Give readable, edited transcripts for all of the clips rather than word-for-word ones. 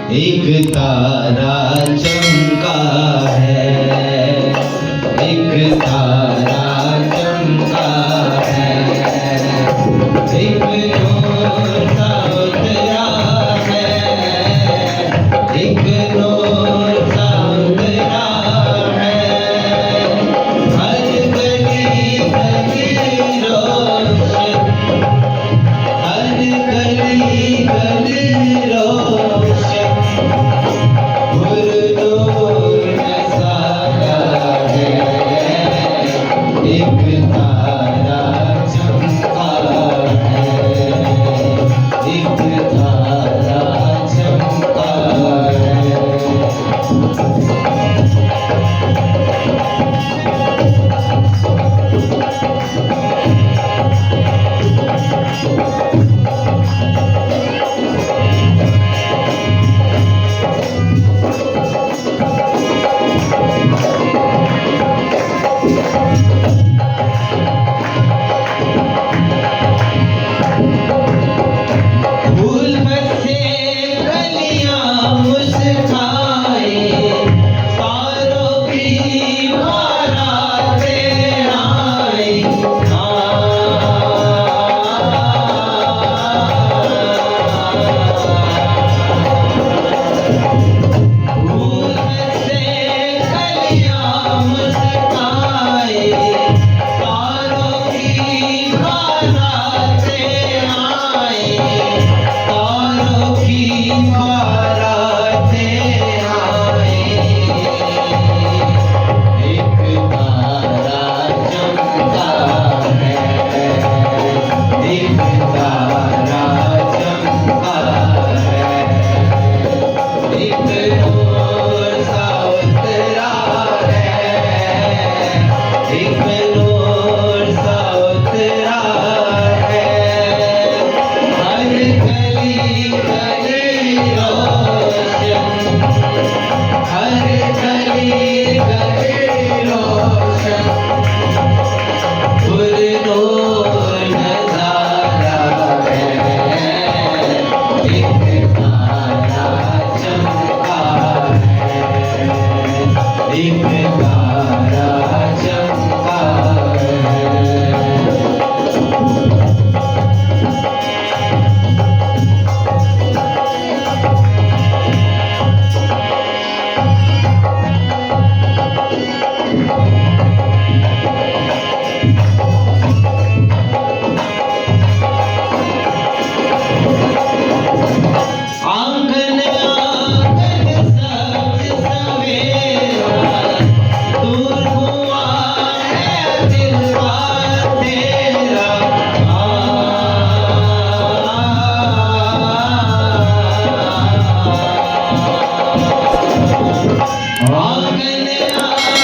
एक तारा चमका है, एक तारा चमका है, एक नूर सा उतरा है, एक नूर सा उतरा है। हर गली गली रोशन, हर गली गली रोशन, नूर नज़ारा है। एक तारा चमका है, एक तारा चमका है। फूल बरसे कलियां मुस्काए, तारों की बारातें आई। फूल बरसे कलियां मुस्काए, तारों की बारातें आई। तारों की बारातें आई। एक तारा चमका है, एक तारा चमका है, एक नूर सा उतरा है, एक नूर सा उतरा है। हर गली गली रोशन, हर गली गली रोशन, नूर नज़ारा है। एक तारा चमका है, एक तारा चमका है। आंगन आंगन सब्ज सवेरा, दूर हुआ है दिल का तेरा। आंगन आंगन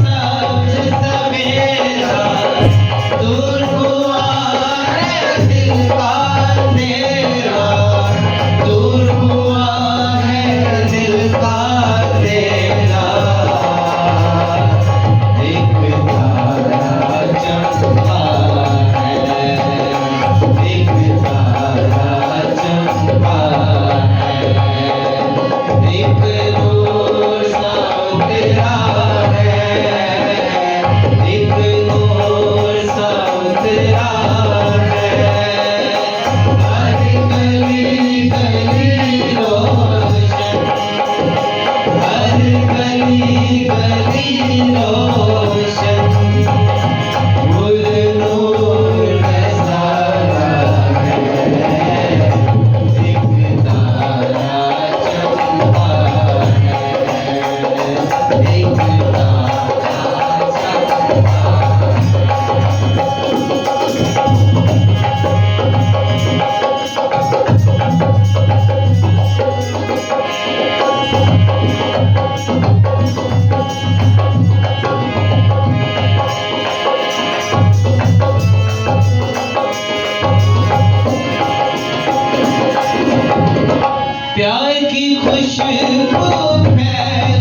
सब्ज सवेरा, दूर हुआ है दिल का तेरा, दूर हुआ है दिल का तेरा। एक तारा चमका है, एक तारा चमका है, एक नूर सा उतरा है, एक नूर सा उतरा है। हर गली गली रोशन, हर गली गली रोशन, नूर नज़ारा है। एक तारा चमका है, एक तारा चमका प्यार की खुशबू है।